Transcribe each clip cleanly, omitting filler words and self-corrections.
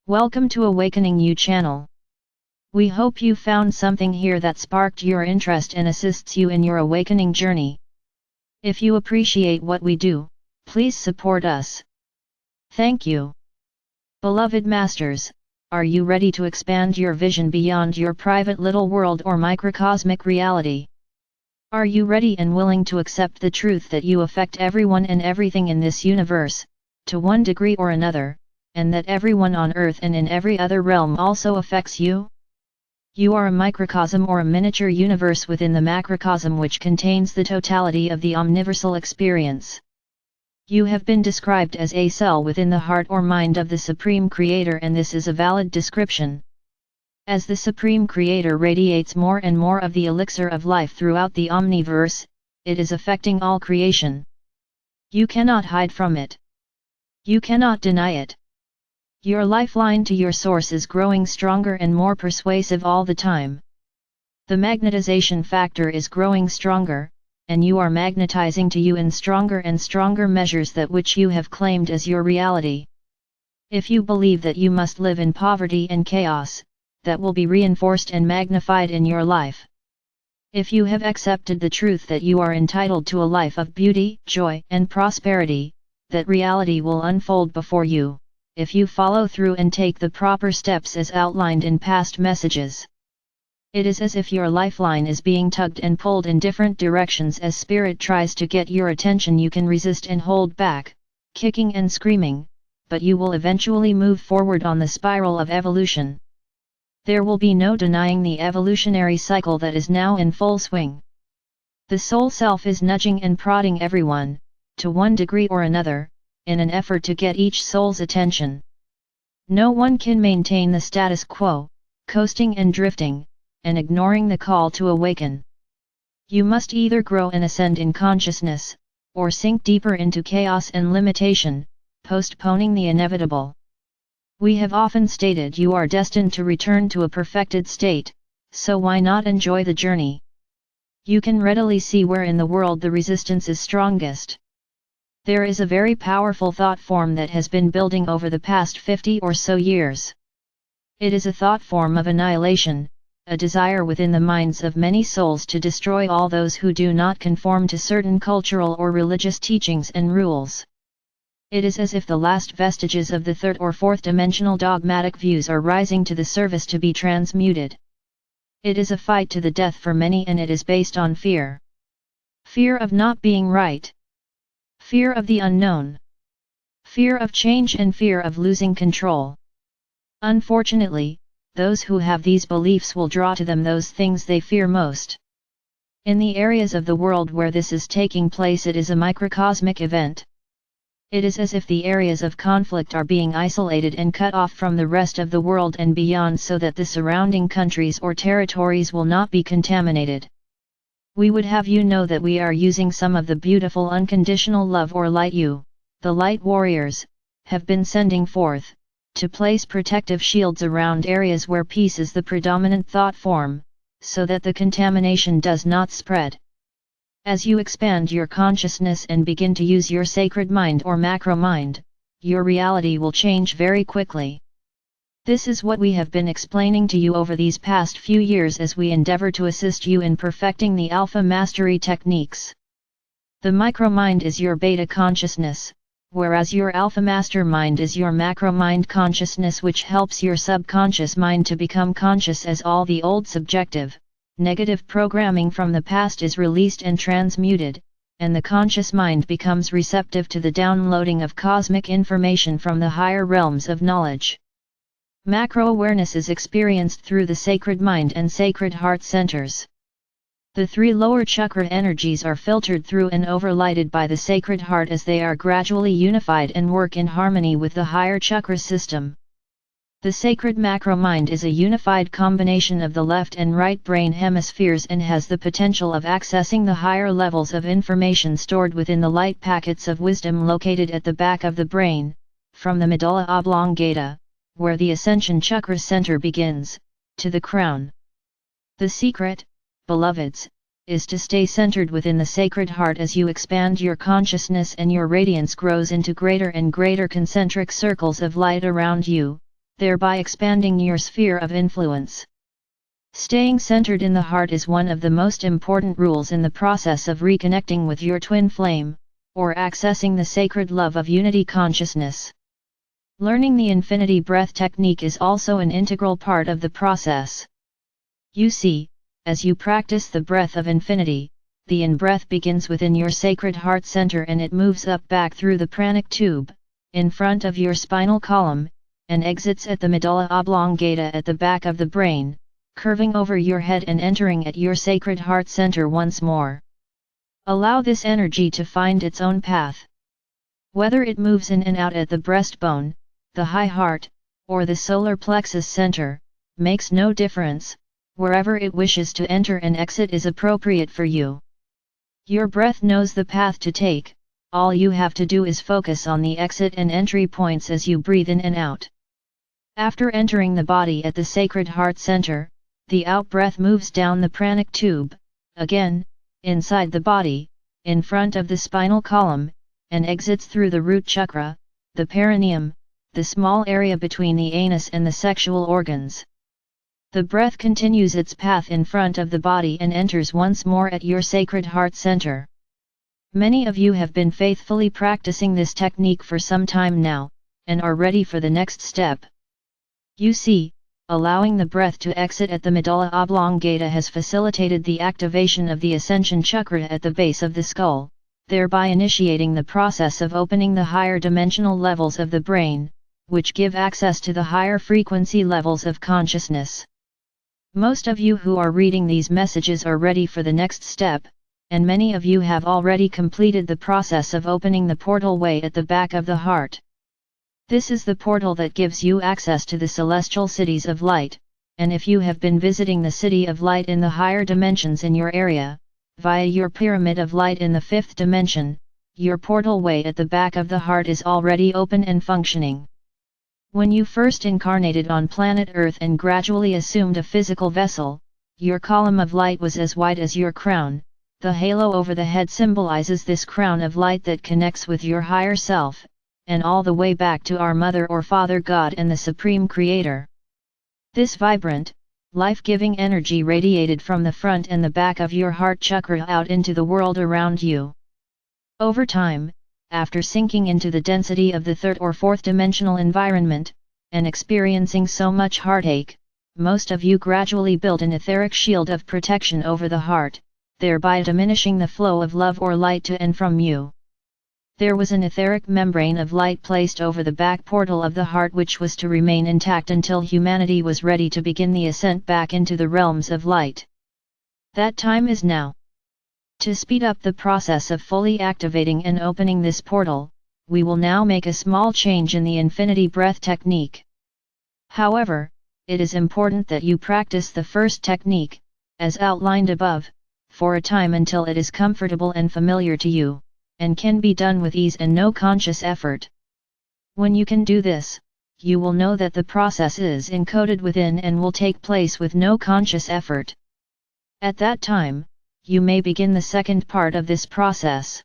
Welcome to AwakeningYOU channel. We hope you found something here that sparked your interest and assists you in your awakening journey. If you appreciate what we do, please support us. Thank you. Beloved Masters, are you ready to expand your vision beyond your private little world or microcosmic reality? Are you ready and willing to accept the truth that you affect everyone and everything in this universe, to one degree or another, and that everyone on Earth and in every other realm also affects you? You are a microcosm or a miniature universe within the macrocosm, which contains the totality of the omniversal experience. You have been described as a cell within the heart or mind of the Supreme Creator, and this is a valid description. As the Supreme Creator radiates more and more of the elixir of life throughout the omniverse, it is affecting all creation. You cannot hide from it. You cannot deny it. Your lifeline to your source is growing stronger and more persuasive all the time. The magnetization factor is growing stronger, and you are magnetizing to you in stronger and stronger measures that which you have claimed as your reality. If you believe that you must live in poverty and chaos, that will be reinforced and magnified in your life. If you have accepted the truth that you are entitled to a life of beauty, joy, and prosperity, that reality will unfold before you, if you follow through and take the proper steps as outlined in past messages. It is as if your lifeline is being tugged and pulled in different directions as Spirit tries to get your attention. You can resist and hold back, kicking and screaming, but you will eventually move forward on the spiral of evolution. There will be no denying the evolutionary cycle that is now in full swing. The soul self is nudging and prodding everyone, to one degree or another, in an effort to get each soul's attention. No one can maintain the status quo, coasting and drifting, and ignoring the call to awaken. You must either grow and ascend in consciousness, or sink deeper into chaos and limitation, postponing the inevitable. We have often stated you are destined to return to a perfected state, so why not enjoy the journey? You can readily see where in the world the resistance is strongest. There is a very powerful thought form that has been building over the past 50 or so years. It is a thought form of annihilation, a desire within the minds of many souls to destroy all those who do not conform to certain cultural or religious teachings and rules. It is as if the last vestiges of the third or fourth dimensional dogmatic views are rising to the surface to be transmuted. It is a fight to the death for many, and it is based on fear. Fear of not being right. Fear of the unknown. Fear of change and fear of losing control. Unfortunately, those who have these beliefs will draw to them those things they fear most. In the areas of the world where this is taking place, it is a microcosmic event. It is as if the areas of conflict are being isolated and cut off from the rest of the world and beyond, so that the surrounding countries or territories will not be contaminated. We would have you know that we are using some of the beautiful unconditional love or light you, the light warriors, have been sending forth, to place protective shields around areas where peace is the predominant thought form, so that the contamination does not spread. As you expand your consciousness and begin to use your sacred mind or macromind, your reality will change very quickly. This is what we have been explaining to you over these past few years as we endeavor to assist you in perfecting the alpha mastery techniques. The micromind is your beta consciousness, whereas your alpha master mind is your macromind consciousness, which helps your subconscious mind to become conscious as all the old subjective, negative programming from the past is released and transmuted, and the conscious mind becomes receptive to the downloading of cosmic information from the higher realms of knowledge. Macro-awareness is experienced through the sacred mind and sacred heart centers. The three lower chakra energies are filtered through and overlighted by the sacred heart as they are gradually unified and work in harmony with the higher chakra system. The sacred macromind is a unified combination of the left and right brain hemispheres and has the potential of accessing the higher levels of information stored within the light packets of wisdom located at the back of the brain, from the medulla oblongata, where the ascension chakra center begins, to the crown. The secret, beloveds, is to stay centered within the sacred heart as you expand your consciousness and your radiance grows into greater and greater concentric circles of light around you, thereby expanding your sphere of influence. Staying centered in the heart is one of the most important rules in the process of reconnecting with your twin flame, or accessing the sacred love of unity consciousness. Learning the infinity breath technique is also an integral part of the process. You see, as you practice the breath of infinity, the in-breath begins within your sacred heart center and it moves up back through the pranic tube, in front of your spinal column, and exits at the medulla oblongata at the back of the brain, curving over your head and entering at your sacred heart center once more. Allow this energy to find its own path. Whether it moves in and out at the breastbone, the high heart, or the solar plexus center, makes no difference. Wherever it wishes to enter and exit is appropriate for you. Your breath knows the path to take, all you have to do is focus on the exit and entry points as you breathe in and out. After entering the body at the sacred heart center, the out-breath moves down the pranic tube, again, inside the body, in front of the spinal column, and exits through the root chakra, the perineum, the small area between the anus and the sexual organs. The breath continues its path in front of the body and enters once more at your sacred heart center. Many of you have been faithfully practicing this technique for some time now, and are ready for the next step. You see, allowing the breath to exit at the medulla oblongata has facilitated the activation of the ascension chakra at the base of the skull, thereby initiating the process of opening the higher dimensional levels of the brain, which give access to the higher frequency levels of consciousness. Most of you who are reading these messages are ready for the next step, and many of you have already completed the process of opening the portal way at the back of the heart. This is the portal that gives you access to the celestial cities of light, and if you have been visiting the city of light in the higher dimensions in your area, via your pyramid of light in the 5th dimension, your portal way at the back of the heart is already open and functioning. When you first incarnated on planet Earth and gradually assumed a physical vessel, your column of light was as wide as your crown. The halo over the head symbolizes this crown of light that connects with your higher self, and all the way back to our Mother or Father God and the Supreme Creator. This vibrant, life-giving energy radiated from the front and the back of your heart chakra out into the world around you. Over time, after sinking into the density of the 3rd or 4th dimensional environment, and experiencing so much heartache, most of you gradually built an etheric shield of protection over the heart, thereby diminishing the flow of love or light to and from you. There was an etheric membrane of light placed over the back portal of the heart which was to remain intact until humanity was ready to begin the ascent back into the realms of light. That time is now. To speed up the process of fully activating and opening this portal, we will now make a small change in the infinity breath technique. However, it is important that you practice the first technique, as outlined above, for a time until it is comfortable and familiar to you, and can be done with ease and no conscious effort. When you can do this, you will know that the process is encoded within and will take place with no conscious effort. At that time, you may begin the second part of this process.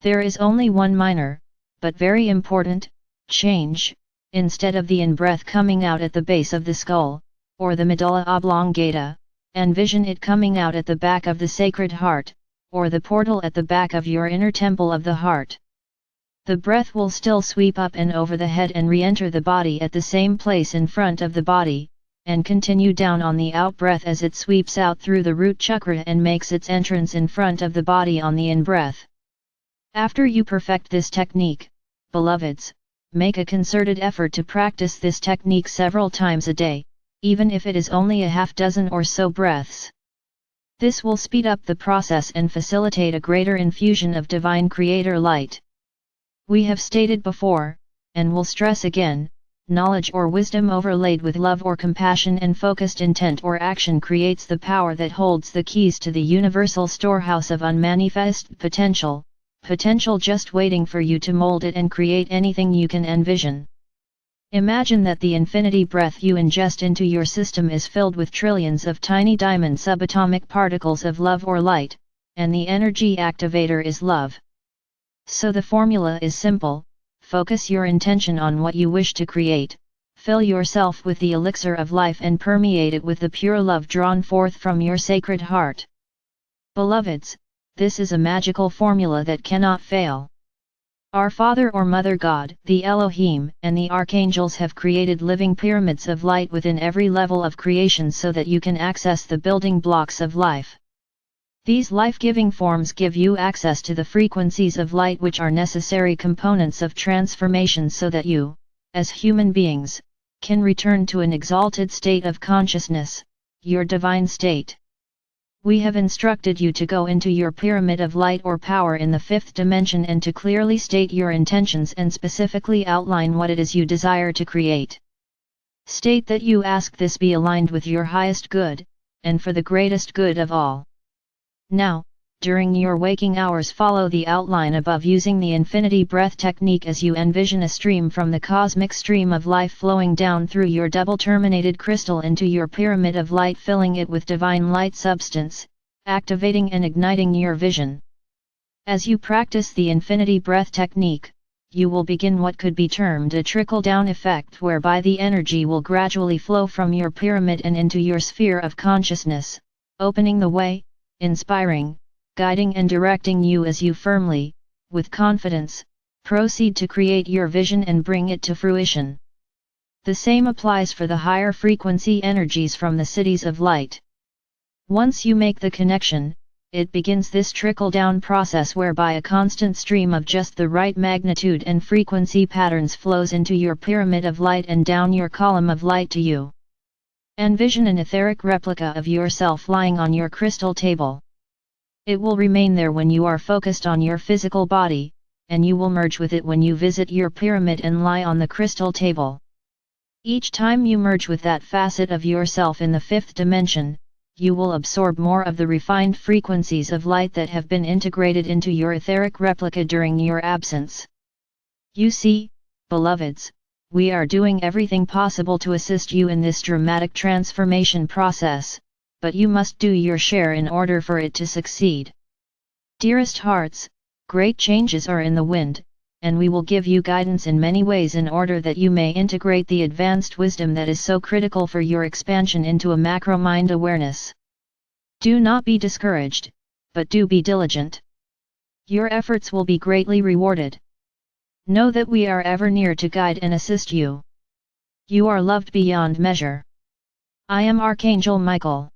There is only one minor, but very important, change. Instead of the in-breath coming out at the base of the skull, or the medulla oblongata, envision it coming out at the back of the sacred heart, or the portal at the back of your inner temple of the heart. The breath will still sweep up and over the head and re-enter the body at the same place in front of the body, and continue down on the out-breath as it sweeps out through the root chakra and makes its entrance in front of the body on the in-breath. After you perfect this technique, beloveds, make a concerted effort to practice this technique several times a day, even if it is only a half dozen or so breaths. This will speed up the process and facilitate a greater infusion of divine creator light. We have stated before, and will stress again, knowledge or wisdom overlaid with love or compassion and focused intent or action creates the power that holds the keys to the universal storehouse of unmanifest potential, potential just waiting for you to mold it and create anything you can envision. Imagine that the infinity breath you ingest into your system is filled with trillions of tiny diamond subatomic particles of love or light, and the energy activator is love. So the formula is simple: focus your intention on what you wish to create, Fill yourself with the elixir of life and permeate it with the pure love drawn forth from your sacred heart. Beloveds, this is a magical formula that cannot fail. Our Father or Mother God, the Elohim, and the archangels have created living pyramids of light within every level of creation so that you can access the building blocks of life. These life-giving forms give you access to the frequencies of light which are necessary components of transformation so that you, as human beings, can return to an exalted state of consciousness, your divine state. We have instructed you to go into your pyramid of light or power in the fifth dimension and to clearly state your intentions and specifically outline what it is you desire to create. State that you ask this be aligned with your highest good, and for the greatest good of all. Now, during your waking hours, follow the outline above using the infinity breath technique as you envision a stream from the cosmic stream of life flowing down through your double-terminated crystal into your pyramid of light, filling it with divine light substance, activating and igniting your vision. As you practice the infinity breath technique, you will begin what could be termed a trickle-down effect, whereby the energy will gradually flow from your pyramid and into your sphere of consciousness, opening the way, inspiring, guiding and directing you as you firmly, with confidence, proceed to create your vision and bring it to fruition. The same applies for the higher frequency energies from the cities of light. Once you make the connection, it begins this trickle-down process whereby a constant stream of just the right magnitude and frequency patterns flows into your pyramid of light and down your column of light to you. Envision an etheric replica of yourself lying on your crystal table. It will remain there when you are focused on your physical body, and you will merge with it when you visit your pyramid and lie on the crystal table. Each time you merge with that facet of yourself in the fifth dimension, you will absorb more of the refined frequencies of light that have been integrated into your etheric replica during your absence. You see, beloveds, we are doing everything possible to assist you in this dramatic transformation process, but you must do your share in order for it to succeed. Dearest hearts, great changes are in the wind, and we will give you guidance in many ways in order that you may integrate the advanced wisdom that is so critical for your expansion into a macro-mind awareness. Do not be discouraged, but do be diligent. Your efforts will be greatly rewarded. Know that we are ever near to guide and assist you. You are loved beyond measure. I am Archangel Michael.